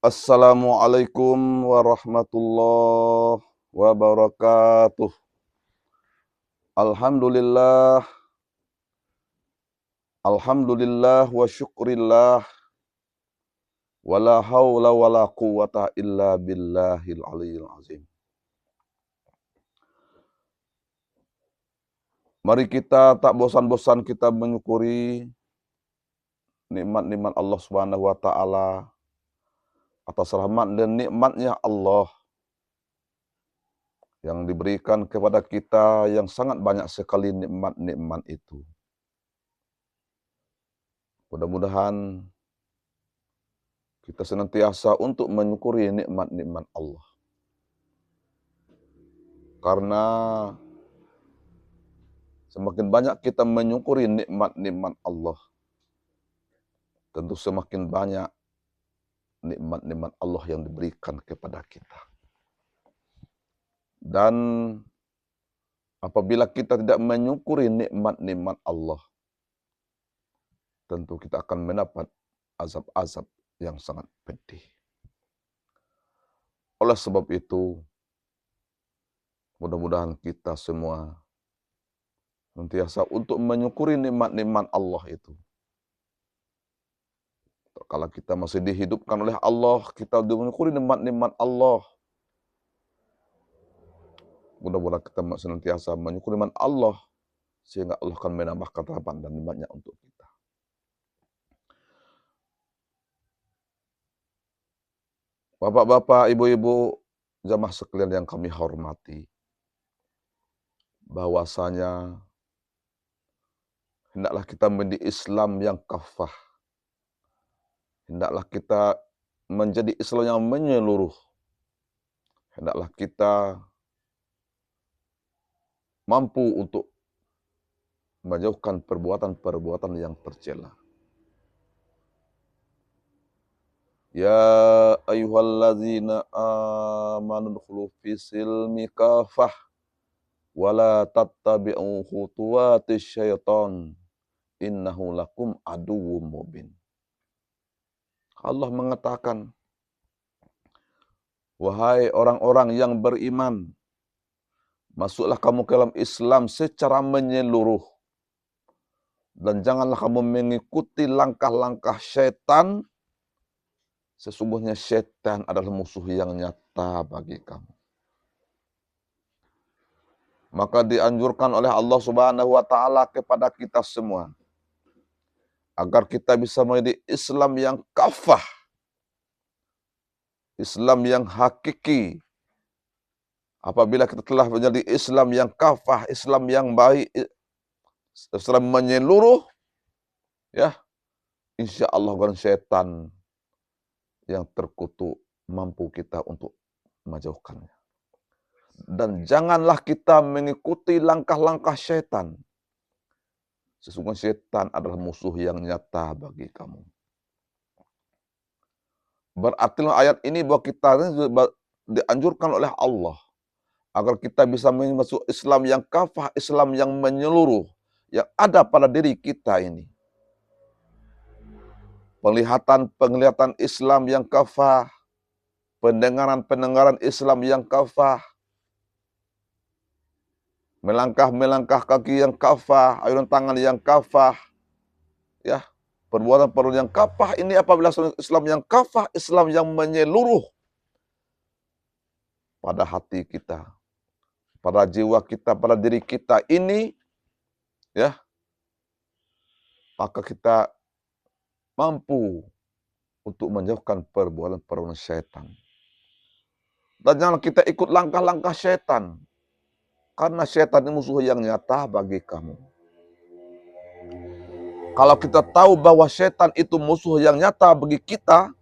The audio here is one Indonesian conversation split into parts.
Assalamualaikum warahmatullahi wabarakatuh. Alhamdulillah, alhamdulillah wa syukrillah, wala haula wala quwata illa billahil aliyil azim. Mari kita tak bosan-bosan kita menyukuri nikmat-nikmat Allah Subhanahu wa taala, atas rahmat dan nikmatnya Allah yang diberikan kepada kita, yang sangat banyak sekali nikmat-nikmat itu. Mudah-mudahan kita senantiasa untuk menyukuri nikmat-nikmat Allah. Karena semakin banyak kita menyukuri nikmat-nikmat Allah, tentu semakin banyak nikmat-nikmat Allah yang diberikan kepada kita. Dan apabila kita tidak menyukuri nikmat-nikmat Allah, tentu kita akan mendapat azab-azab yang sangat pedih. Oleh sebab itu, mudah-mudahan kita semua senantiasa untuk menyukuri nikmat-nikmat Allah itu. Kalau kita masih dihidupkan oleh Allah, kita menyukuri nikmat-nikmat Allah. Mudah-mudahan kita senantiasa menyukuri nikmat Allah, sehingga Allah akan menambahkan rahmat dan nikmatnya untuk kita. Bapak-bapak, ibu-ibu, jamaah sekalian yang kami hormati, bahwasanya hendaklah kita menjadi Islam yang kafah. Hendaklah kita menjadi Islam yang menyeluruh. Hendaklah kita mampu untuk menjauhkan perbuatan-perbuatan yang tercela. Ya ayyuhalladzina amanu dkhulu fis silmi kafah wala tattabi'u khutuwatis syaiton innahu lakum aduwwum mubin. Allah mengatakan, wahai orang-orang yang beriman, masuklah kamu ke dalam Islam secara menyeluruh. Dan janganlah kamu mengikuti langkah-langkah syaitan. Sesungguhnya syaitan adalah musuh yang nyata bagi kamu. Maka dianjurkan oleh Allah Subhanahu wa taala kepada kita semua, agar kita bisa menjadi Islam yang kafah. Islam yang hakiki. Apabila kita telah menjadi Islam yang kafah, Islam yang baik, Islam menyeluruh, ya, insya Allah bukan syaitan yang terkutuk mampu kita untuk menjauhkannya. Dan janganlah kita mengikuti langkah-langkah syaitan. Sesungguhnya syaitan adalah musuh yang nyata bagi kamu. Berarti ayat ini bahwa kita dianjurkan oleh Allah agar kita bisa masuk Islam yang kafah, Islam yang menyeluruh, yang ada pada diri kita ini. Penglihatan Islam yang kafah, pendengaran Islam yang kafah, melangkah kaki yang kafah, ayunan tangan yang kafah, ya, perbuatan yang kafah ini apabila Islam yang kafah, Islam yang menyeluruh pada hati kita, pada jiwa kita, pada diri kita ini, ya, maka kita mampu untuk menjauhkan perbuatan syaitan. Dan jangan kita ikut langkah-langkah syaitan. Karena syaitan ini musuh yang nyata bagi kamu. Kalau kita tahu bahwa syaitan itu musuh yang nyata bagi kita,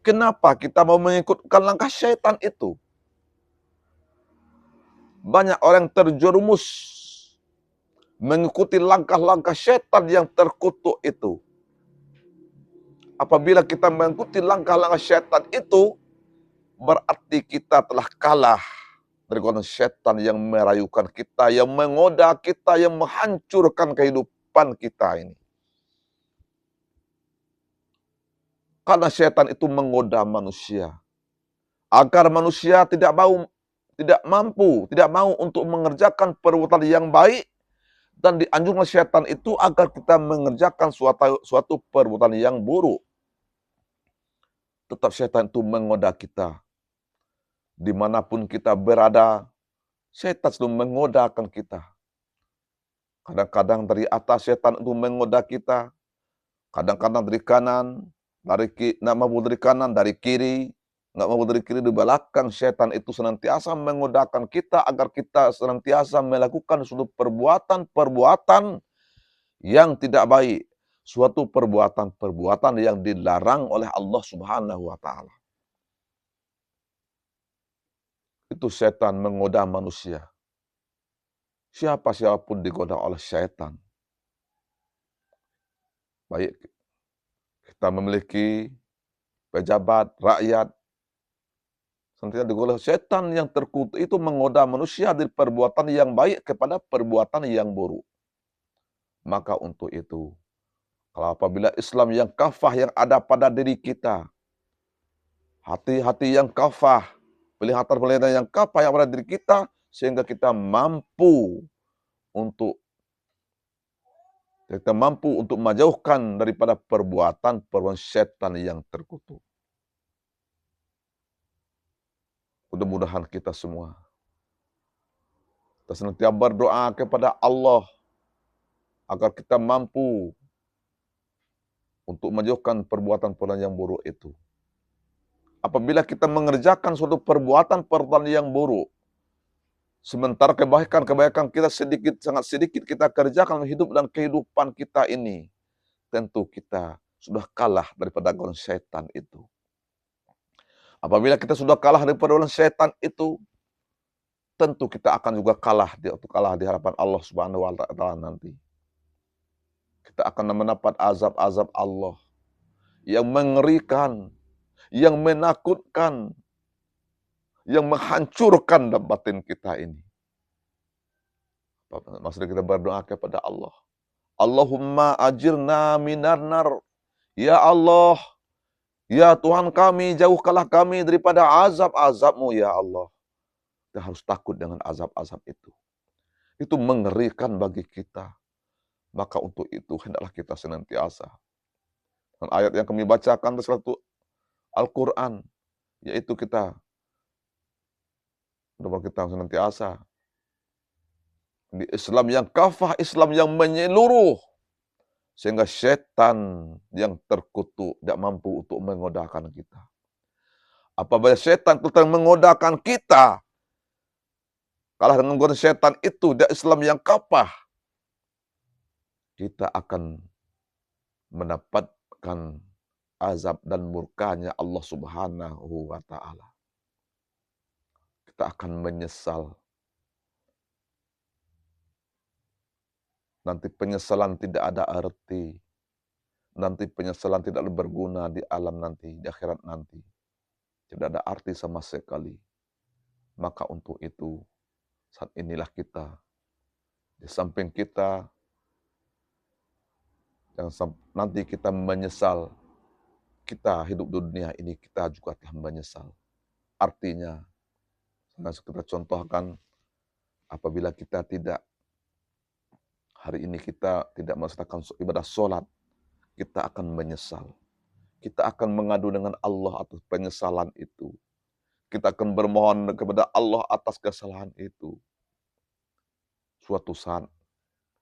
kenapa kita mau mengikutkan langkah syaitan itu? Banyak orang terjerumus mengikuti langkah-langkah syaitan yang terkutuk itu. Apabila kita mengikuti langkah-langkah syaitan itu, berarti kita telah kalah dari golongan syaitan yang merayukan kita, yang menggoda kita, yang menghancurkan kehidupan kita ini. Karena setan itu menggoda manusia. Agar manusia tidak mau untuk mengerjakan perbuatan yang baik. Dan dianjurkan setan itu agar kita mengerjakan suatu perbuatan yang buruk. Tetap setan itu menggoda kita. Dimanapun kita berada, setan selalu menggodakan kita. Kadang-kadang dari atas setan itu menggoda kita. Kadang-kadang dari kanan, nggak mau dari kanan, dari kiri, nggak mau dari kiri, di belakang setan itu senantiasa menggodakan kita agar kita senantiasa melakukan suatu perbuatan yang tidak baik. Suatu perbuatan yang dilarang oleh Allah Subhanahu wa Ta'ala. Itu setan menggoda manusia. Siapapun digoda oleh setan. Baik kita memiliki pejabat, rakyat, senantiasa digoda setan yang terkutuk itu menggoda manusia dari perbuatan yang baik kepada perbuatan yang buruk. Maka untuk itu, kalau apabila Islam yang kafah yang ada pada diri kita, hati-hati yang kafah, penglihatan yang kafah yang ada pada diri kita, sehingga kita mampu untuk menjauhkan daripada perbuatan setan yang terkutuk. Mudah-mudahan kita semua senantiasa berdoa kepada Allah agar kita mampu untuk menjauhkan perbuatan yang buruk itu. Apabila kita mengerjakan suatu perbuatan yang buruk, sementara kebaikan kita sangat sedikit kita kerjakan hidup dan kehidupan kita ini, tentu kita sudah kalah daripada golongan setan itu. Apabila kita sudah kalah daripada golongan setan itu, tentu kita akan juga kalah di hadapan Allah Subhanahu wa Ta'ala nanti. Kita akan mendapat azab-azab Allah yang mengerikan, yang menakutkan, yang menghancurkan dalam batin kita ini. Maksudnya kita berdoa kepada Allah. Allahumma ajirna minan nar. Ya Allah, ya Tuhan kami, jauhkanlah kami daripada azab-azab-Mu ya Allah. Kita harus takut dengan azab-azab itu. Itu mengerikan bagi kita. Maka untuk itu hendaklah kita senantiasa. Dan ayat yang kami bacakan dari suatu Al-Quran, yaitu kita senantiasa di Islam yang kafah, Islam yang menyeluruh. Sehingga setan yang terkutuk tidak mampu untuk menggodakan kita. Apabila setan tetap menggodakan kita, kalah dengan godaan setan itu, di Islam yang kafah, kita akan mendapatkan azab dan murkanya Allah Subhanahu wa Ta'ala. Kita akan menyesal. Nanti penyesalan tidak ada arti. Nanti penyesalan tidak berguna di alam nanti, di akhirat nanti. Tidak ada arti sama sekali. Maka untuk itu, saat inilah kita, di samping kita, yang nanti kita menyesal, kita hidup di dunia ini, kita juga telah menyesal. Artinya, kita contohkan, apabila kita tidak, hari ini kita tidak melaksanakan ibadah sholat, kita akan menyesal. Kita akan mengadu dengan Allah atas penyesalan itu. Kita akan bermohon kepada Allah atas kesalahan itu. Suatu saat,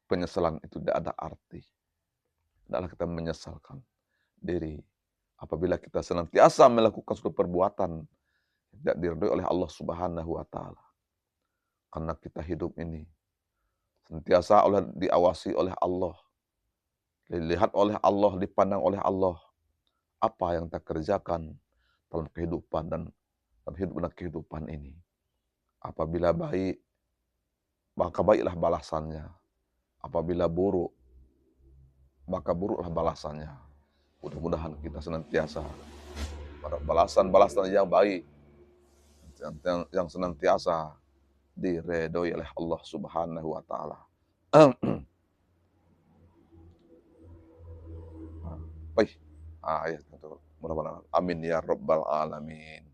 penyesalan itu tidak ada arti. Tidaklah kita menyesalkan diri apabila kita senantiasa melakukan suatu perbuatan tidak diridhoi oleh Allah Subhanahu wa Ta'ala. Karena kita hidup ini senantiasa diawasi oleh Allah, dilihat oleh Allah, dipandang oleh Allah. Apa yang kita kerjakan dalam kehidupan dan dalam hidup dan kehidupan ini. Apabila baik, maka baiklah balasannya. Apabila buruk, maka buruklah balasannya. Mudah-mudahan kita senantiasa pada balasan-balasan yang baik, yang senantiasa diredoi oleh Allah Subhanahu wa Ta'ala. Baik, ayat itu. Amin ya rabbal alamin.